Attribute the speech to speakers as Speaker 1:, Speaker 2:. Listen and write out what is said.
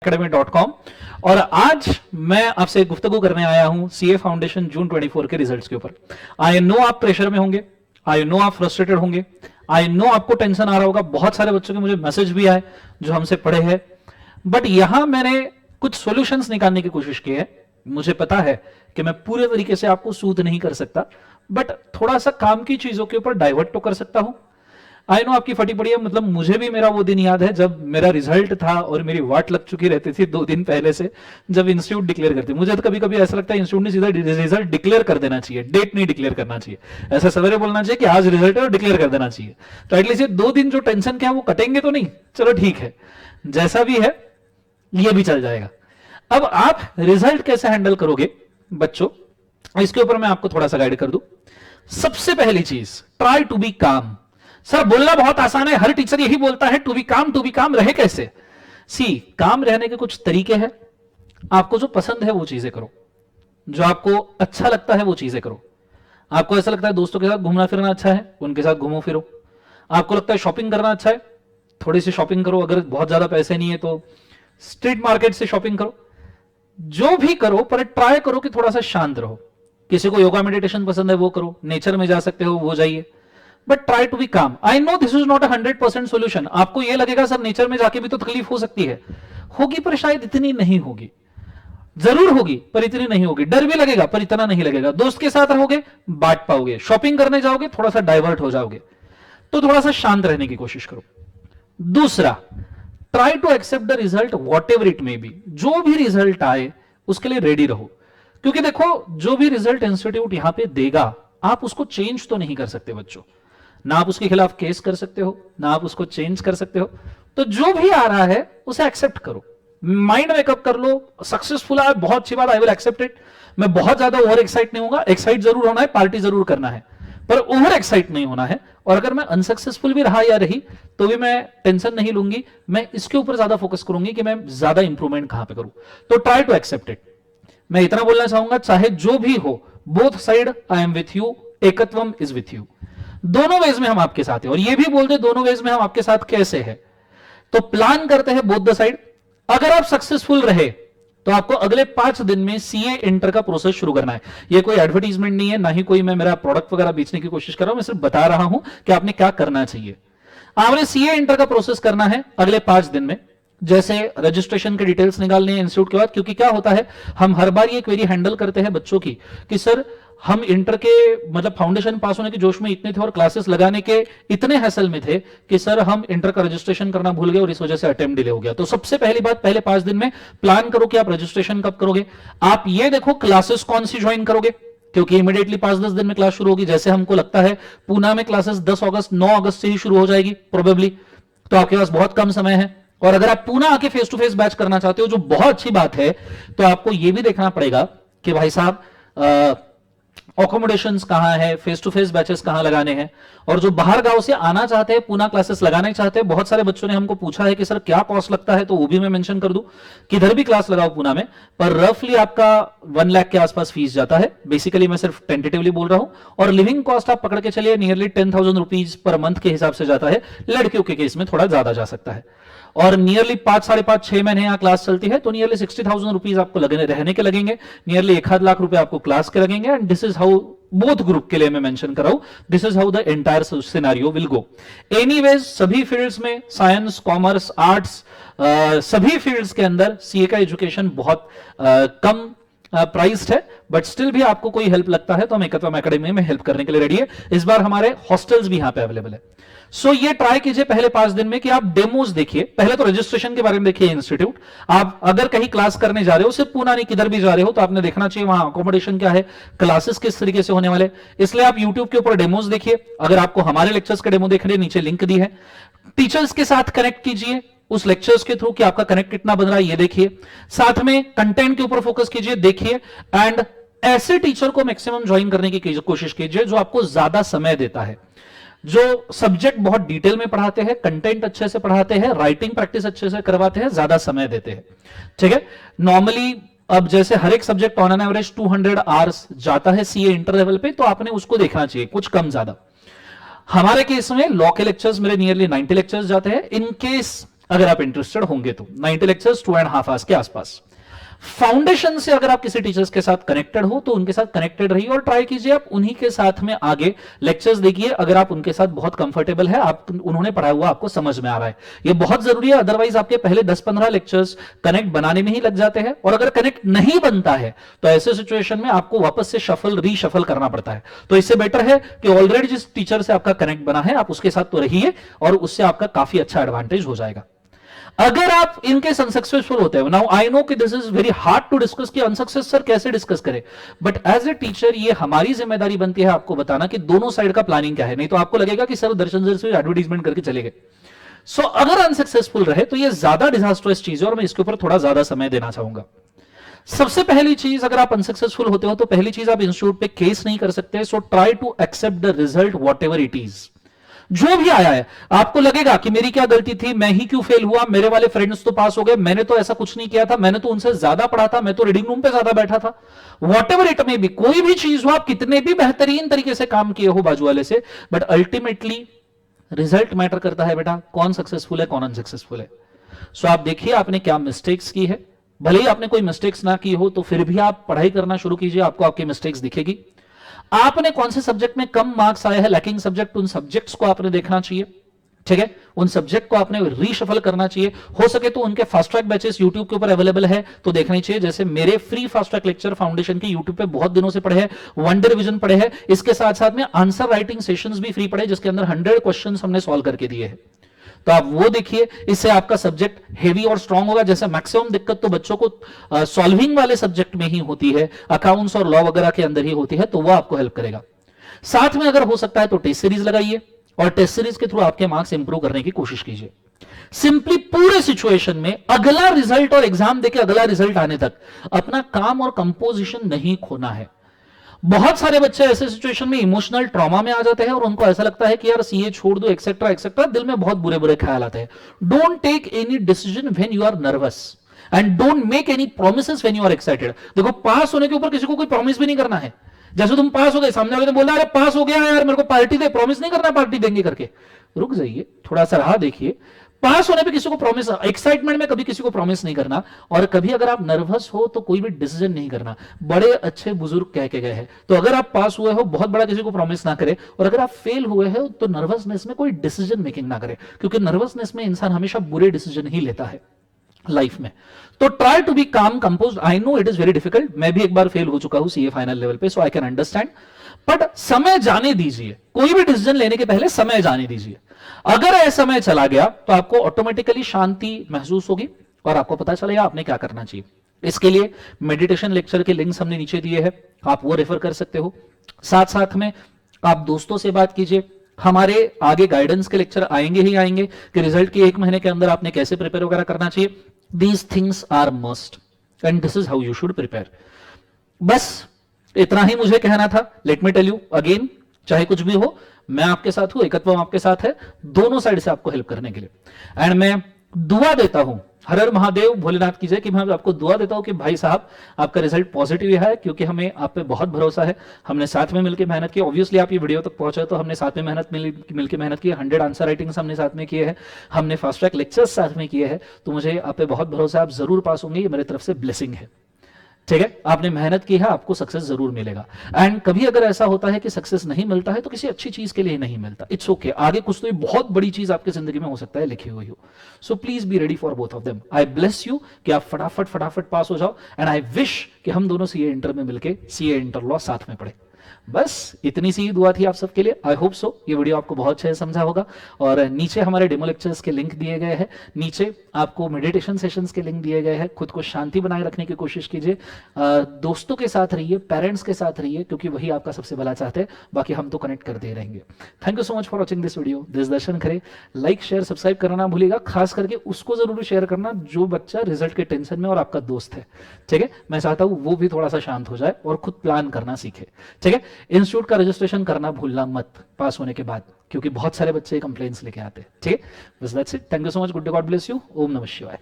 Speaker 1: academy.com। और आज मैं आपसे गुफ्तगू करने आया हूं सीए फाउंडेशन जून 24 के रिजल्ट्स के ऊपर। आई नो आप प्रेशर में होंगे, आई नो आप फ्रस्ट्रेटेड होंगे, आई नो आपको टेंशन आ रहा होगा। बहुत सारे बच्चों के मुझे मैसेज भी आए जो हमसे पढ़े हैं, बट यहां मैंने कुछ सॉल्यूशंस निकालने की कोशिश की है। मुझे पता है कि मैं पूरे तरीके से आपको सूद नहीं कर सकता, बट थोड़ा सा काम की चीजों के ऊपर डाइवर्ट तो कर सकता हूं। आई नो आपकी फटी पड़ी है, मतलब मुझे भी मेरा वो दिन याद है जब मेरा रिजल्ट था और मेरी वाट लग चुकी रहती थी 2 दिन पहले से, जब इंस्टीट्यूट डिक्लेयर करती। मुझे तो कभी कभी ऐसा लगता है इंस्टीट्यूट ने सीधा रिजल्ट डिक्लेयर कर देना चाहिए, डेट नहीं डिक्लेयर करना चाहिए। ऐसा सवेरे बोलना चाहिए कि आज रिजल्ट है और डिक्लेयर कर देना चाहिए, तो एटलीस्ट ये 2 दिन जो टेंशन क्या है वो कटेंगे तो नहीं। चलो ठीक है, जैसा भी है ये भी चल जाएगा। अब आप रिजल्ट कैसे हैंडल करोगे बच्चों, इसके ऊपर मैं आपको थोड़ा सा गाइड कर दूं। सबसे पहली चीज, ट्राई टू बी काम। सर बोलना बहुत आसान है, हर टीचर यही बोलता है टू बी काम रहे कैसे? सी, काम रहने के कुछ तरीके हैं। आपको जो पसंद है वो चीजें करो, जो आपको अच्छा लगता है वो चीजें करो। आपको ऐसा लगता है दोस्तों के साथ घूमना फिरना अच्छा है, उनके साथ घूमो फिरो। आपको लगता है शॉपिंग करना अच्छा है, थोड़ी सी शॉपिंग करो। अगर बहुत ज्यादा पैसे नहीं है तो स्ट्रीट मार्केट से शॉपिंग करो। जो भी करो पर ट्राई करो कि थोड़ा सा शांत रहो। किसी को योगा मेडिटेशन पसंद है वो करो, नेचर में जा सकते हो वो जाइए, बट ट्राई टू बी काम। I know this is not 100% solution. आपको यह लगेगा सर नेचर में जाके भी तो तकलीफ हो सकती है, होगी पर शायद इतनी नहीं होगी। जरूर होगी पर इतनी नहीं होगी। डर भी लगेगा पर इतना नहीं लगेगा। दोस्त के साथ रहोगे बांट पाओगे, शॉपिंग करने जाओगे थोड़ा सा डाइवर्ट हो जाओगे। तो थोड़ा सा शांत रहने की कोशिश करो। दूसरा, try to accept the result whatever it may be. जो भी रिजल्ट आए उसके लिए रेडी रहो, क्योंकि देखो जो भी रिजल्ट इंस्टीट्यूट यहां पे देगा आप उसको चेंज तो नहीं कर सकते बच्चों। ना आप उसके खिलाफ केस कर सकते हो, ना आप उसको चेंज कर सकते हो। तो जो भी आ रहा है उसे एक्सेप्ट करो, माइंड मेकअप कर लो। सक्सेसफुल आया बहुत अच्छी बात, आई विल एक्सेप्ट इट। मैं बहुत ज्यादा ओवर एक्साइट नहीं होगा, एक्साइट जरूर होना है, पार्टी जरूर करना है, पर ओवर एक्साइट नहीं होना है। और अगर मैं अनसक्सेसफुल भी रहा या रही तो भी मैं टेंशन नहीं लूंगी, मैं इसके ऊपर ज्यादा फोकस करूंगी कि मैं ज्यादा इंप्रूवमेंट कहां पे करूं। तो ट्राई टू एक्सेप्ट इट। मैं इतना बोलना चाहूंगा, चाहे जो भी हो, both side I am with you, Ekatvam is with you. दोनों वेज में हम आपके साथ हैं। और ये भी बोलते दोनों वेज में हम आपके साथ कैसे हैं, तो प्लान करते हैं बोथ द साइड। अगर आप सक्सेसफुल रहे तो आपको अगले 5 दिन में सीए इंटर का प्रोसेस शुरू करना है। ये कोई एडवर्टीजमेंट नहीं है, ना ही कोई मैं मेरा प्रोडक्ट वगैरह बेचने की कोशिश कर रहा हूं। मैं सिर्फ बता रहा हूं कि आपने क्या करना चाहिए। आपने सीए इंटर का प्रोसेस करना है अगले 5 दिन में। जैसे रजिस्ट्रेशन के डिटेल्स निकालने हैं इंस्टीट्यूट के बाद, क्योंकि क्या होता है हम हर बार ये क्वेरी हैंडल करते हैं बच्चों की कि सर हम इंटर के मतलब फाउंडेशन पास होने के जोश में इतने थे और क्लासेस लगाने के इतने हैसल में थे कि सर हम इंटर का रजिस्ट्रेशन करना भूल गए और इस वजह से अटेम्प्ट डिले हो गया। तो सबसे पहली बात, पहले 5 दिन में प्लान करो कि आप रजिस्ट्रेशन कब करोगे। आप ये देखो क्लासेस कौन सी ज्वाइन करोगे, क्योंकि इमीडिएटली 5-10 दिन में क्लास शुरू होगी। जैसे हमको लगता है पूना में क्लासेस 10 अगस्त 9 अगस्त से ही शुरू हो जाएगी प्रोबेबली, तो आपके पास बहुत कम समय है। और अगर आप पूना आके फेस टू फेस बैच करना चाहते हो, जो बहुत अच्छी बात है, तो आपको यह भी देखना पड़ेगा कि भाई साहब अकोमोडेशंस कहां है, फेस टू फेस बैचेस कहां लगाने हैं। और जो बाहर गांव से आना चाहते हैं, पूना क्लासेस लगाना चाहते हैं, बहुत सारे बच्चों ने हमको पूछा है कि सर क्या कॉस्ट लगता है, तो वो भी मैं मेंशन कर दूं। किधर भी क्लास लगाओ पूना में, पर रफली आपका 1 लाख के आसपास फीस जाता है। बेसिकली मैं सिर्फ टेंटेटिवली बोल रहा हूं। और लिविंग कॉस्ट आप पकड़ के चलिए नियरली 10,000 रुपीज पर मंथ के हिसाब से जाता है। लड़कियों के केस में थोड़ा ज्यादा जा सकता है। और नियरली 5, 5.5-6 महीने यहां क्लास चलती है, तो नियरली 60,000 रुपीज आपको लगने रहने के लगेंगे। नियरली 1.5 लाख रुपए आपको क्लास के लगेंगे। And this is how both group के लिए मैं मेंशन कर रहा हूं, this is how the entire scenario will go. Anyways सभी फील्ड्स में, साइंस, कॉमर्स, आर्ट्स, सभी फील्ड्स के अंदर सीए का एजुकेशन बहुत कम प्राइस्ड है। बट स्टिल भी आपको कोई हेल्प लगता है तो हम एकत्वम एकेडमी में हेल्प करने के लिए रेडी है। इस बार हमारे हॉस्टल्स भी यहां पे अवेलेबल है। सो ये ट्राई कीजिए पहले 5 दिन में कि आप डेमोज देखिए। पहले तो रजिस्ट्रेशन के बारे में देखिए इंस्टीट्यूट। आप अगर कहीं क्लास करने जा रहे हो, सिर्फ पूना नहीं किधर भी जा रहे हो, तो आपने देखना चाहिए वहां अकोमोडेशन क्या है, क्लासेस किस तरीके से होने वाले। इसलिए आप यूट्यूब के ऊपर डेमोज देखिए। अगर आपको हमारे लेक्चर्स के डेमो देखने, नीचे लिंक दी है। टीचर्स के साथ कनेक्ट कीजिए उस लेक्चर्स के थ्रू कि आपका कनेक्ट कितना बन रहा है, ये देखिए। साथ में कंटेंट के ऊपर फोकस कीजिए, देखिए। एंड ऐसे टीचर को मैक्सिमम ज्वाइन करने की कोशिश कीजिए जो आपको ज्यादा समय देता है, जो सब्जेक्ट बहुत डिटेल में पढ़ाते हैं, कंटेंट अच्छे से पढ़ाते हैं, राइटिंग प्रैक्टिस अच्छे से करवाते हैं, ज्यादा समय देते हैं। ठीक है। नॉर्मली अब जैसे हर एक subject on an average 200 hours जाता है सीए इंटर लेवल पे, तो आपने उसको देखना चाहिए, कुछ कम ज्यादा। हमारे केस में लॉ के लेक्चर्स मेरे नियरली 90 लेक्चर्स जाते हैं। इन केस अगर आप इंटरेस्टेड होंगे तो 90 लेक्चर्स 2.5 आवर्स के आसपास। फाउंडेशन से अगर आप किसी टीचर्स के साथ कनेक्टेड हो तो उनके साथ कनेक्टेड रहिए और ट्राई कीजिए आप उन्हीं के साथ में आगे लेक्चर्स देखिए। अगर आप उनके साथ बहुत कंफर्टेबल है, आप उन्होंने पढ़ाया हुआ आपको समझ में आ रहा है, ये बहुत जरूरी है। अदरवाइज आपके पहले 10-15 लेक्चर्स कनेक्ट बनाने में ही लग जाते हैं, और अगर कनेक्ट नहीं बनता है तो ऐसे सिचुएशन में आपको वापस से रीशफल करना पड़ता है। तो इससे बेटर है कि ऑलरेडी जिस टीचर से आपका कनेक्ट बना है आप उसके साथ तो रहिए, और उससे आपका काफी अच्छा एडवांटेज हो जाएगा। अगर आप इनके अनसक्सेसफुल होते हैं, नाउ आई नो कि this is very hard to discuss कि अनसक्सेस सर कैसे डिस्कस करें, बट एज ए टीचर ये हमारी जिम्मेदारी बनती है आपको बताना कि दोनों साइड का प्लानिंग क्या है। नहीं तो आपको लगेगा कि सर दर्शन सर से एडवर्टीजमेंट करके चले गए। सो अगर अनसक्सेसफुल रहे तो ये ज्यादा डिजास्टरस चीज है, और मैं इसके ऊपर थोड़ा ज्यादा समय देना चाहूंगा। सबसे पहली चीज, अगर आप अनसक्सेसफुल होते हो तो पहली चीज, आप इंस्टीट्यूट पे केस नहीं कर सकते। So try to accept the result whatever it is. जो भी आया है, आपको लगेगा कि मेरी क्या गलती थी, मैं ही क्यों फेल हुआ, मेरे वाले फ्रेंड्स तो पास हो गए, मैंने तो ऐसा कुछ नहीं किया था, मैंने तो उनसे ज्यादा पढ़ा था, मैं तो रीडिंग रूम पे ज्यादा बैठा था। What ever it may B, कोई भी चीज हो, आप कितने भी बेहतरीन तरीके से काम किए हो बाजू वाले से, बट अल्टीमेटली रिजल्ट मैटर करता है बेटा, कौन सक्सेसफुल है कौन अनसक्सेसफुल है। सो आप देखिए आपने क्या मिस्टेक्स की है, भले ही आपने कोई मिस्टेक्स ना की हो तो फिर भी आप पढ़ाई करना शुरू कीजिए, आपको आपकी मिस्टेक्स दिखेगी। आपने कौन से सब्जेक्ट में कम मार्क्स आए हैं, लैकिंग सब्जेक्ट, उन सब्जेक्ट्स को आपने देखना चाहिए, ठीक है, उन सब्जेक्ट को आपने रीशफल करना चाहिए। हो सके तो उनके फास्ट ट्रैक बैचेस यूट्यूब के ऊपर अवेलेबल है तो देखनी चाहिए। जैसे मेरे free fast track lecture foundation के यूट्यूब पे बहुत दिनों से पढ़े हैं, वन डे रिवीजन पढ़े हैं, इसके साथ साथ में आंसर राइटिंग सेशंस भी फ्री पढ़े जिसके अंदर 100 क्वेश्चंस हमने सॉल्व करके दिए हैं। तो आप वो देखिए, इससे आपका सब्जेक्ट हेवी और स्ट्रांग होगा। जैसे मैक्सिमम दिक्कत तो बच्चों को सॉल्विंग वाले सब्जेक्ट में ही होती है, अकाउंट्स और लॉ वगैरह के अंदर ही होती है, तो वो आपको हेल्प करेगा। साथ में अगर हो सकता है तो टेस्ट सीरीज लगाइए, और टेस्ट सीरीज के थ्रू आपके मार्क्स इंप्रूव करने की कोशिश कीजिए। सिंपली पूरे सिचुएशन में अगला रिजल्ट और एग्जाम देके अगला रिजल्ट आने तक अपना काम और कंपोजिशन नहीं खोना है। बहुत सारे बच्चे ऐसे सिचुएशन में इमोशनल ट्रॉमा में आ जाते हैं और उनको ऐसा लगता है कि यार सीए छोड़ दो एक्सेट्रा एक्सेट्रा, दिल में बहुत बुरे बुरे ख्याल आते हैं। Don't take any decision when you are nervous and don't make any promises when you are excited. देखो, पास होने के ऊपर किसी को कोई प्रॉमिस भी नहीं करना है। जैसे तुम पास हो गए, सामने वाले ने बोला अरे पास हो गया यार मेरे को पार्टी दे, प्रॉमिस नहीं करना पार्टी देंगे करके। रुक जाइए, थोड़ा सा राह देखिए। पास होने पे किसी को प्रॉमिस, एक्साइटमेंट में कभी किसी को प्रॉमिस नहीं करना, और कभी अगर आप नर्वस हो तो कोई भी डिसीजन नहीं करना। बड़े अच्छे बुजुर्ग कह के गए हैं, तो अगर आप पास हुए हो बहुत बड़ा किसी को प्रॉमिस ना करे, और अगर आप फेल हुए हो तो नर्वसनेस में कोई डिसीजन मेकिंग ना करे, क्योंकि नर्वसनेस में इंसान हमेशा बुरे डिसीजन ही लेता है लाइफ में। तो ट्राई टू बी काम composed. I know it is very difficult, मैं भी एक बार फेल हो चुका हूं सीए फाइनल लेवल पे, सो आई कैन अंडरस्टैंड, बट समय जाने दीजिए। कोई भी डिसीजन लेने के पहले समय जाने दीजिए। अगर ऐसा समय चला गया तो आपको ऑटोमेटिकली शांति महसूस होगी और आपको पता चलेगा आपने क्या करना चाहिए। इसके लिए मेडिटेशन लेक्चर के लिंक्स हमने नीचे दिए हैं, आप वो रेफर कर सकते हो। साथ साथ में आप दोस्तों से बात कीजिए, हमारे आगे गाइडेंस के लेक्चर आएंगे ही आएंगे कि रिजल्ट के 1 महीने के अंदर आपने कैसे प्रिपेयर वगैरह करना चाहिए। These things are must and this is how you should prepare. बस इतना ही मुझे कहना था। Let me tell you again, चाहे कुछ भी हो, मैं आपके साथ हूं, एकत्व आपके साथ है, दोनों साइड से आपको हेल्प करने के लिए। एंड मैं दुआ देता हूं, हर हर महादेव भोलेनाथ की जय, कि मैं आपको दुआ देता हूं कि भाई साहब आपका रिजल्ट पॉजिटिव है, क्योंकि हमें आप पे बहुत भरोसा है। हमने साथ में मिलकर मेहनत की, ऑब्वियसली आप ये वीडियो तक पहुंचे तो हमने साथ में मिलकर मेहनत की। 100 आंसर राइटिंग्स हमने साथ में किए हैं, हमने फास्ट ट्रैक लेक्चर्स साथ में किए हैं, तो मुझे आप पे बहुत भरोसा है, आप जरूर पास होंगे, ये मेरी तरफ से ब्लेसिंग है। ठीक है, आपने मेहनत की है, आपको सक्सेस जरूर मिलेगा। एंड कभी अगर ऐसा होता है कि सक्सेस नहीं मिलता है तो किसी अच्छी चीज के लिए नहीं मिलता, इट्स ओके। आगे कुछ तो ये बहुत बड़ी चीज आपकी जिंदगी में हो सकता है लिखी हुई हो। So please be ready for both of them. I bless you कि आप फटाफट पास हो जाओ, एंड आई विश कि हम दोनों सीए इंटर में मिलकर सीए इंटर लॉ साथ में पढ़े। बस इतनी सी दुआ थी आप सबके लिए। आई होप सो ये वीडियो आपको बहुत अच्छे से समझा होगा। और नीचे हमारे डेमो लेक्चर्स के लिंक दिए गए हैं, नीचे आपको मेडिटेशन सेशंस के लिंक दिए गए हैं। खुद को शांति बनाए रखने की कोशिश कीजिए, दोस्तों के साथ रहिए, पेरेंट्स के साथ रहिए, क्योंकि वही आपका सबसे भला चाहते हैं, बाकी हम तो कनेक्ट करते ही रहेंगे। Thank you so much for watching this video. This Darshan Khare, like share subscribe करना ना भूलिएगा, खास करके उसको जरूर शेयर करना जो बच्चा रिजल्ट के टेंशन में और आपका दोस्त है। ठीक है, मैं चाहता हूं वो भी थोड़ा सा शांत हो जाए और खुद प्लान करना सीखे। ठीक है, इंस्टीट्यूट का रजिस्ट्रेशन करना भूलना मत पास होने के बाद, क्योंकि बहुत सारे बच्चे कंप्लेंट्स लेके आते हैं। ठीक है, बस that's it. Thank you so much, good day, God bless you, Om नमः शिवाय।